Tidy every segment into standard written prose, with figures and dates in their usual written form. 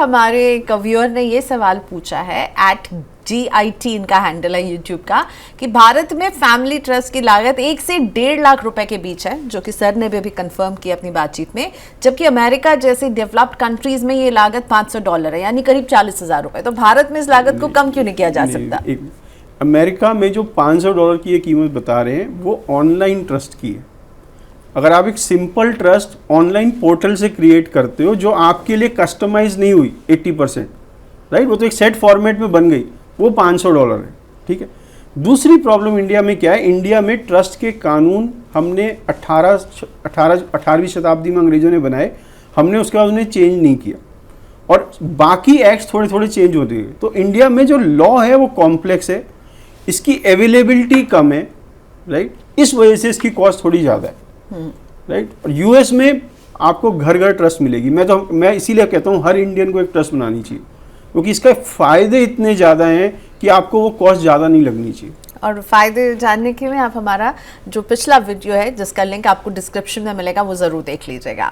हमारे एक व्यूअर ने ये सवाल पूछा है, @GIT इनका हैंडल है यूट्यूब का, कि भारत में फैमिली ट्रस्ट की लागत 1 से 1.5 लाख रुपए के बीच है, जो कि सर ने भी अभी कंफर्म किया अपनी बातचीत में, जबकि अमेरिका जैसी डेवलप्ड कंट्रीज में ये लागत $500 है, यानी करीब 40,000 रुपए। तो भारत में इस लागत को कम क्यों नहीं किया जा सकता? अमेरिका में जो $500 की ये कीमत बता रहे हैं वो ऑनलाइन ट्रस्ट की है। अगर आप एक सिंपल ट्रस्ट ऑनलाइन पोर्टल से क्रिएट करते हो जो आपके लिए कस्टमाइज नहीं हुई 80%, राइट, वो तो एक सेट फॉर्मेट में बन गई, वो $500 है, ठीक है। दूसरी प्रॉब्लम इंडिया में क्या है, इंडिया में ट्रस्ट के कानून हमने 18वीं शताब्दी में अंग्रेजों ने बनाए, हमने उसके बाद उन्हें चेंज नहीं किया और बाकी एक्ट्स थोड़े थोड़े चेंज होते गए। तो इंडिया में जो लॉ है वो कॉम्प्लेक्स है, इसकी अवेलेबिलिटी कम है, राइट, इस वजह से इसकी कॉस्ट थोड़ी ज़्यादा है, राइट। और यूएस में आपको घर घर ट्रस्ट मिलेगी। मैं इसीलिए कहता हूँ हर इंडियन को एक ट्रस्ट बनानी चाहिए, क्योंकि इसके फ़ायदे इतने ज़्यादा हैं कि आपको वो कॉस्ट ज़्यादा नहीं लगनी चाहिए। और फायदे जानने के लिए आप हमारा जो पिछला वीडियो है जिसका लिंक आपको डिस्क्रिप्शन में मिलेगा वो ज़रूर देख लीजिएगा।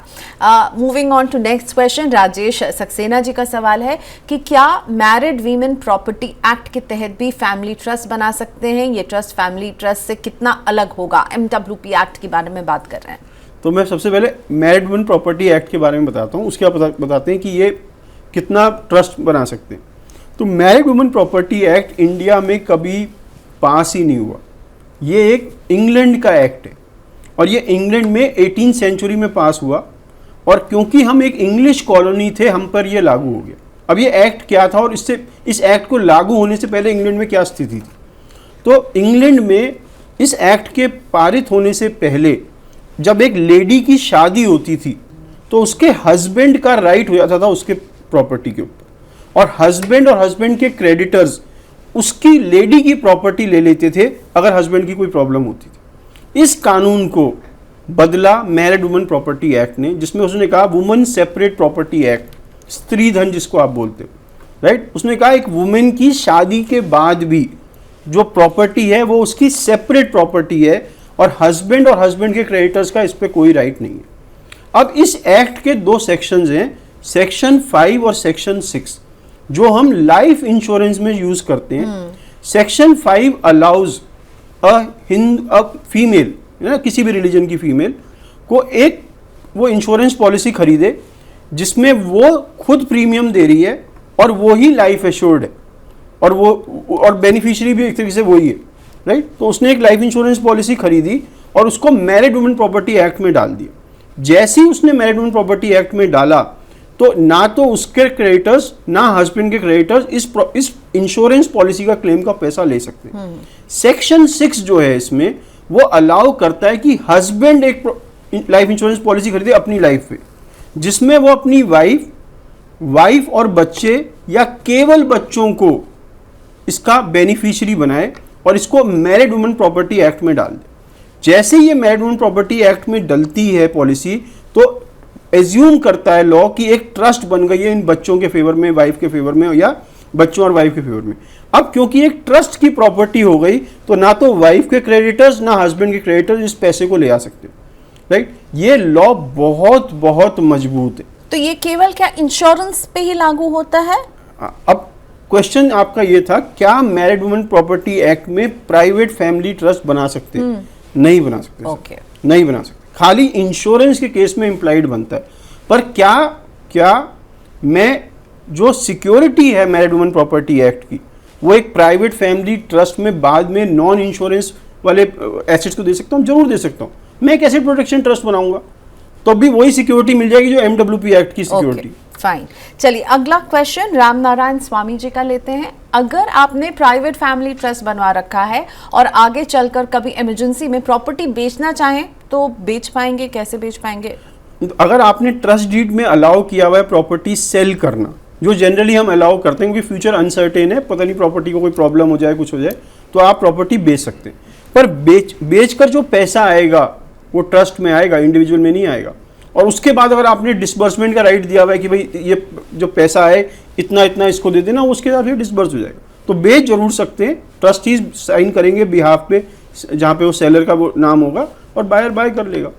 Moving on to next question, Rajesh Saxena ji का सवाल है कि क्या मैरिड वीमेन प्रॉपर्टी एक्ट के तहत भी फैमिली ट्रस्ट बना सकते हैं? ये ट्रस्ट फैमिली ट्रस्ट से कितना अलग होगा? MWP एक्ट के बारे में बात कर रहे हैं। तो मैं सबसे पहले मैरिड वुमेन प्रॉपर्टी एक्ट के बारे में बताता हूँ, उसके बाद बताते हैं कि ये कितना ट्रस्ट बना सकते हैं। तो married women property act India में कभी पास ही नहीं हुआ। ये एक इंग्लैंड का एक्ट है और ये इंग्लैंड में 18वीं सेंचुरी में पास हुआ और क्योंकि हम एक इंग्लिश कॉलोनी थे हम पर ये लागू हो गया। अब ये एक्ट क्या था और इस एक्ट को लागू होने से पहले इंग्लैंड में क्या स्थिति थी? तो इंग्लैंड में इस एक्ट के पारित होने से पहले जब एक लेडी की शादी होती थी तो उसके हस्बैंड का राइट हो जाता था उसके प्रॉपर्टी के ऊपर, और हस्बैंड के क्रेडिटर्स उसकी लेडी की प्रॉपर्टी ले लेते थे अगर हस्बैंड की कोई प्रॉब्लम होती थी। इस कानून को बदला मैरिड वुमेन प्रॉपर्टी एक्ट ने, जिसमें उसने कहा वुमेन सेपरेट प्रॉपर्टी एक्ट, स्त्री धन जिसको आप बोलते हो, राइट। उसने कहा एक वुमेन की शादी के बाद भी जो प्रॉपर्टी है वो उसकी सेपरेट प्रॉपर्टी है और हस्बैंड के क्रेडिटर्स का इस पर कोई राइट नहीं है। अब इस एक्ट के 2 सेक्शंस हैं, सेक्शन 5 और सेक्शन 6, जो हम लाइफ इंश्योरेंस में यूज करते हैं। सेक्शन 5 अलाउज अ फीमेल, किसी भी रिलीजन की फीमेल को एक वो इंश्योरेंस पॉलिसी खरीदे जिसमें वो खुद प्रीमियम दे रही है और वो ही लाइफ एश्योर्ड है और बेनिफिशियरी भी एक तरीके से वही है, राइट। तो उसने एक लाइफ इंश्योरेंस पॉलिसी खरीदी और उसको मैरिड वुमेन प्रॉपर्टी एक्ट में डाल दिया। जैसे ही उसने मैरिड वुमेन प्रॉपर्टी एक्ट में डाला तो ना तो उसके क्रेडिटर्स ना हस्बैंड के क्रेडिटर्स इस इंश्योरेंस पॉलिसी का क्लेम का पैसा ले सकते हैं। सेक्शन 6 जो है इसमें वो अलाउ करता है कि हस्बैंड एक लाइफ इंश्योरेंस पॉलिसी खरीदे अपनी लाइफ पे, जिसमें वो अपनी वाइफ और बच्चे या केवल बच्चों को इसका बेनिफिशियरी बनाए और इसको मैरिड वुमेन प्रॉपर्टी एक्ट में डाल दे। जैसे ये मैरिड वुमेन प्रॉपर्टी एक्ट में डलती है पॉलिसी तो एज्यूम करता है लॉ कि एक ट्रस्ट बन गई है इन बच्चों के फेवर में, वाइफ के फेवर में या बच्चों और वाइफ के फेवर में। अब क्योंकि एक ट्रस्ट की प्रॉपर्टी हो गई तो ना तो वाइफ के क्रेडिटर्स ना हस्बैंड के क्रेडिटर्स इस पैसे को ले आ सकते, राइट। ये लॉ बहुत बहुत मजबूत है। तो ये केवल क्या इंश्योरेंस पे ही लागू होता है? अब क्वेश्चन आपका ये था क्या मैरिड वुमेन प्रॉपर्टी एक्ट में प्राइवेट फैमिली ट्रस्ट बना सकते हैं? नहीं बना सकते, ओके, नहीं बना सकते। खाली इंश्योरेंस के केस में इंप्लाइड बनता है। पर क्या मैं जो सिक्योरिटी है मैरिड वुमेन प्रॉपर्टी एक्ट की वो एक प्राइवेट फैमिली ट्रस्ट में बाद में नॉन इंश्योरेंस वाले एसेट्स को दे सकता हूँ? जरूर दे सकता हूँ। मैं एक एसेट प्रोटेक्शन ट्रस्ट बनाऊंगा तो भी वही सिक्योरिटी मिल जाएगी जो MWP एक्ट की सिक्योरिटी। फाइन, चलिए अगला क्वेश्चन राम नारायण स्वामी जी का लेते हैं। अगर आपने प्राइवेट फैमिली ट्रस्ट बनवा रखा है और आगे चलकर कभी इमरजेंसी में प्रॉपर्टी बेचना चाहें तो बेच पाएंगे? कैसे बेच पाएंगे? अगर आपने ट्रस्ट डीड में अलाउ किया हुआ है प्रॉपर्टी सेल करना, जो जनरली हम अलाउ करते हैं क्योंकि फ्यूचर अनसर्टेन है, पता नहीं प्रॉपर्टी को कोई प्रॉब्लम हो जाए, कुछ हो जाए, तो आप प्रॉपर्टी बेच सकते हैं। पर बेचकर जो पैसा आएगा वो ट्रस्ट में आएगा, इंडिविजुअल में नहीं आएगा। और उसके बाद अगर आपने डिसबर्समेंट का राइट दिया हुआ है कि भाई ये जो पैसा है इतना इतना इसको दे देना, उसके साथ फिर डिसबर्स हो जाएगा। तो बेच जरूर सकते हैं, ट्रस्टीज साइन करेंगे बिहाफ पे जहाँ पे वो सेलर का वो नाम होगा और बायर बाय कर लेगा।